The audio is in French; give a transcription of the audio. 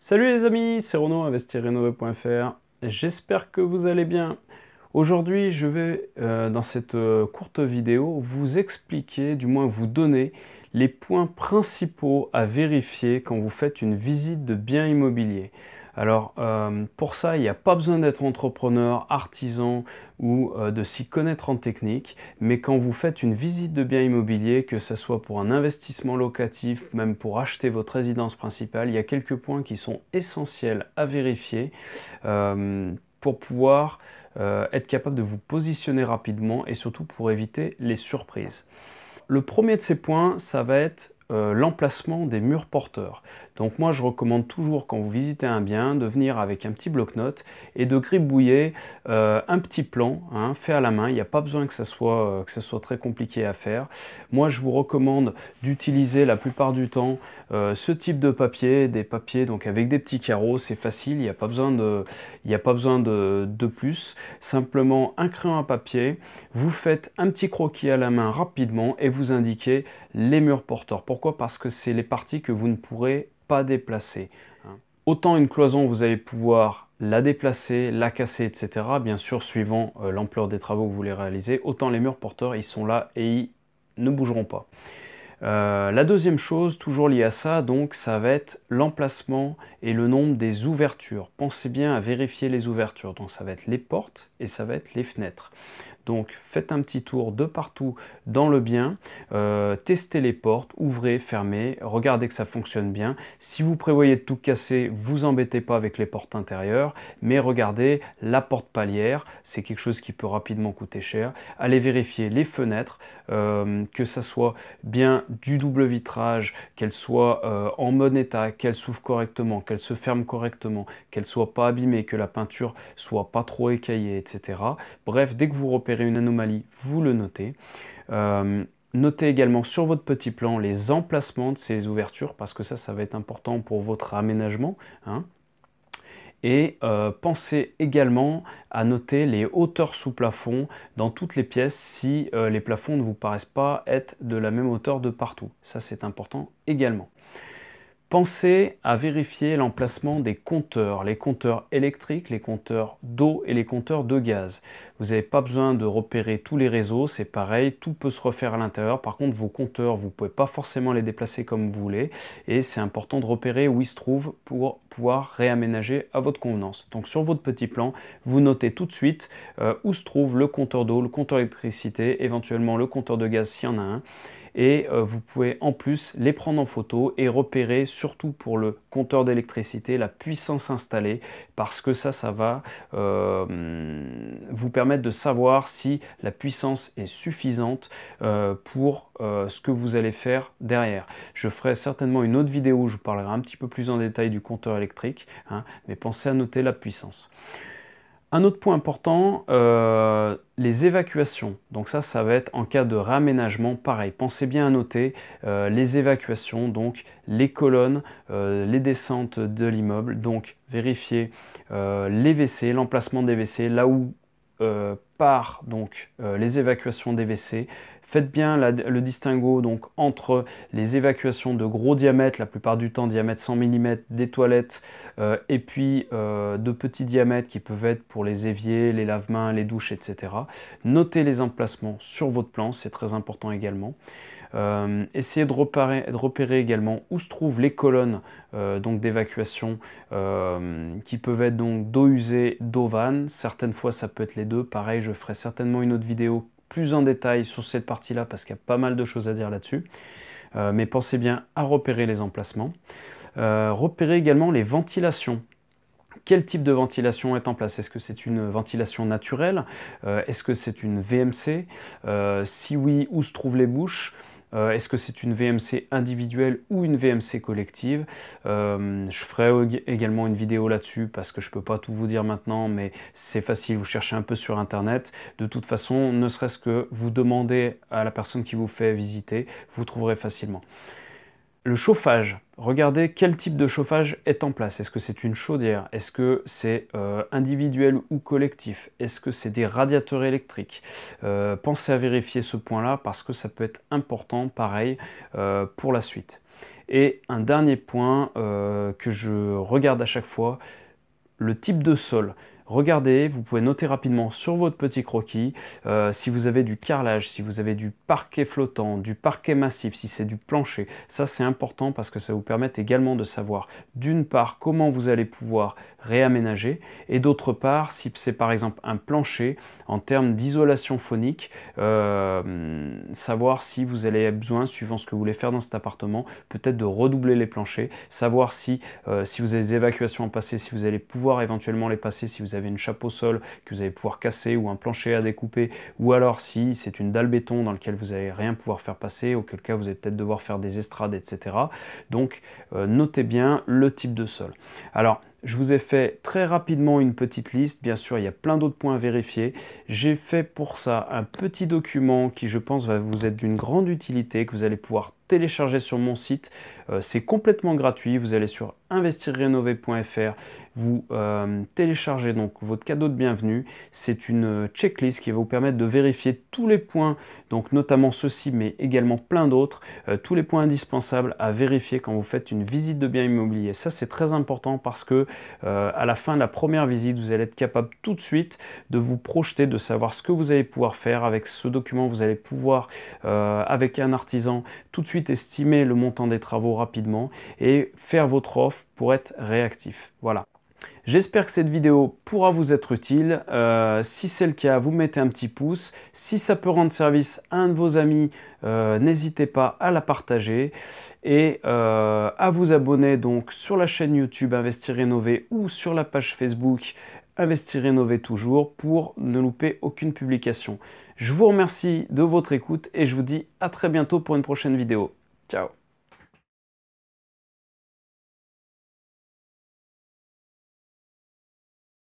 Salut les amis, c'est Renaud, investirrénové.fr. J'espère que vous allez bien. Aujourd'hui, je vais, dans cette courte vidéo, vous expliquer, du moins vous donner, les points principaux à vérifier quand vous faites une visite de biens immobiliers. Alors, pour ça, il n'y a pas besoin d'être entrepreneur, artisan ou de s'y connaître en technique, mais quand vous faites une visite de biens immobiliers, que ce soit pour un investissement locatif, même pour acheter votre résidence principale, il y a quelques points qui sont essentiels à vérifier pour pouvoir être capable de vous positionner rapidement et surtout pour éviter les surprises. Le premier de ces points, ça va être l'emplacement des murs porteurs. Donc moi, je recommande toujours quand vous visitez un bien de venir avec un petit bloc-notes et de gribouiller un petit plan fait à la main. Il n'y a pas besoin que ça soit très compliqué à faire. Moi, je vous recommande d'utiliser la plupart du temps ce type de papier, des papiers donc avec des petits carreaux, c'est facile, il n'y a pas besoin de plus. Simplement un crayon à papier, vous faites un petit croquis à la main rapidement et vous indiquez les murs porteurs. Pourquoi? Parce que c'est les parties que vous ne pourrez pas déplacer. Autant une cloison, vous allez pouvoir la déplacer, la casser, etc. Bien sûr, suivant l'ampleur des travaux que vous voulez réaliser. Autant les murs porteurs, ils sont là et ils ne bougeront pas. La deuxième chose, toujours liée à ça, donc ça va être l'emplacement et le nombre des ouvertures. Pensez bien à vérifier les ouvertures. Donc ça va être les portes et ça va être les fenêtres. Donc faites un petit tour de partout dans le bien, testez les portes, ouvrez, fermez, regardez que ça fonctionne bien. Si vous prévoyez de tout casser, vous embêtez pas avec les portes intérieures, mais regardez la porte palière, c'est quelque chose qui peut rapidement coûter cher. Allez vérifier les fenêtres, que ça soit bien du double vitrage, qu'elles soient en bon état, qu'elles s'ouvrent correctement, qu'elles se ferment correctement, qu'elles soient pas abîmées, que la peinture soit pas trop écaillée, etc. Bref, dès que vous repérez une anomalie, vous le notez. Notez également sur votre petit plan les emplacements de ces ouvertures parce que ça va être important pour votre aménagement. Et pensez également à noter les hauteurs sous plafond dans toutes les pièces si les plafonds ne vous paraissent pas être de la même hauteur de partout. Ça, c'est important également. Pensez à vérifier l'emplacement des compteurs, les compteurs électriques, les compteurs d'eau et les compteurs de gaz. Vous n'avez pas besoin de repérer tous les réseaux, c'est pareil, tout peut se refaire à l'intérieur. Par contre, vos compteurs, vous ne pouvez pas forcément les déplacer comme vous voulez et c'est important de repérer où ils se trouvent pour pouvoir réaménager à votre convenance. Donc sur votre petit plan, vous notez tout de suite où se trouve le compteur d'eau, le compteur d'électricité, éventuellement le compteur de gaz s'il y en a un. Et vous pouvez en plus les prendre en photo et repérer surtout pour le compteur d'électricité la puissance installée parce que ça va vous permettre de savoir si la puissance est suffisante pour ce que vous allez faire derrière. Je ferai certainement une autre vidéo où je parlerai un petit peu plus en détail du compteur électrique, mais pensez à noter la puissance. Un autre point important, les évacuations. Donc ça va être en cas de réaménagement, pareil. Pensez bien à noter les évacuations, donc les colonnes, les descentes de l'immeuble. Donc vérifiez les WC, l'emplacement des WC, là où part donc les évacuations des WC. Faites bien le distinguo donc, entre les évacuations de gros diamètre, la plupart du temps diamètre 100 mm des toilettes, et puis de petits diamètres qui peuvent être pour les éviers, les lave-mains, les douches, etc. Notez les emplacements sur votre plan, c'est très important également. Essayez de repérer également où se trouvent les colonnes donc d'évacuation qui peuvent être donc d'eau usée, d'eau vanne. Certaines fois ça peut être les deux. Pareil, je ferai certainement une autre vidéo plus en détail sur cette partie-là parce qu'il y a pas mal de choses à dire là-dessus. Mais pensez bien à repérer les emplacements. Repérez également les ventilations. Quel type de ventilation est en place? Est-ce que c'est une ventilation naturelle? Est-ce que c'est une VMC? Si oui, où se trouvent les bouches? Est-ce que c'est une VMC individuelle ou une VMC collective? Je ferai également une vidéo là-dessus parce que je ne peux pas tout vous dire maintenant, mais c'est facile, vous cherchez un peu sur internet. De toute façon, ne serait-ce que vous demandez à la personne qui vous fait visiter, vous trouverez facilement. Le chauffage, regardez quel type de chauffage est en place. Est-ce que c'est une chaudière? Est-ce que c'est individuel ou collectif? Est-ce que c'est des radiateurs électriques? Pensez à vérifier ce point-là parce que ça peut être important, pareil, pour la suite. Et un dernier point que je regarde à chaque fois, le type de sol. Regardez, vous pouvez noter rapidement sur votre petit croquis si vous avez du carrelage, si vous avez du parquet flottant, du parquet massif, si c'est du plancher. Ça, c'est important parce que ça vous permet également de savoir d'une part comment vous allez pouvoir réaménager et d'autre part si c'est par exemple un plancher en termes d'isolation phonique, savoir si vous allez avoir besoin, suivant ce que vous voulez faire dans cet appartement, peut-être de redoubler les planchers, savoir si vous avez des évacuations à passer, si vous allez pouvoir éventuellement les passer, si vous avez une chape au sol que vous allez pouvoir casser ou un plancher à découper, ou alors si c'est une dalle béton dans laquelle vous n'allez rien pouvoir faire passer, auquel cas vous allez peut-être devoir faire des estrades, etc. Donc notez bien le type de sol. Alors, je vous ai fait très rapidement une petite liste. Bien sûr, il y a plein d'autres points à vérifier. J'ai fait pour ça un petit document qui, je pense, va vous être d'une grande utilité, que vous allez pouvoir télécharger sur mon site. C'est complètement gratuit. Vous allez sur investirrénover.fr. Vous téléchargez donc votre cadeau de bienvenue. C'est une checklist qui va vous permettre de vérifier tous les points, donc notamment ceux-ci, mais également plein d'autres, tous les points indispensables à vérifier quand vous faites une visite de bien immobilier. Ça, c'est très important parce que à la fin de la première visite, vous allez être capable tout de suite de vous projeter, de savoir ce que vous allez pouvoir faire. Avec ce document, vous allez pouvoir, avec un artisan, tout de suite estimer le montant des travaux rapidement et faire votre offre pour être réactif. Voilà. J'espère que cette vidéo pourra vous être utile. Si c'est le cas, vous mettez un petit pouce. Si ça peut rendre service à un de vos amis, n'hésitez pas à la partager et à vous abonner donc sur la chaîne YouTube Investir Rénover ou sur la page Facebook Investir Rénover toujours pour ne louper aucune publication. Je vous remercie de votre écoute et je vous dis à très bientôt pour une prochaine vidéo. Ciao!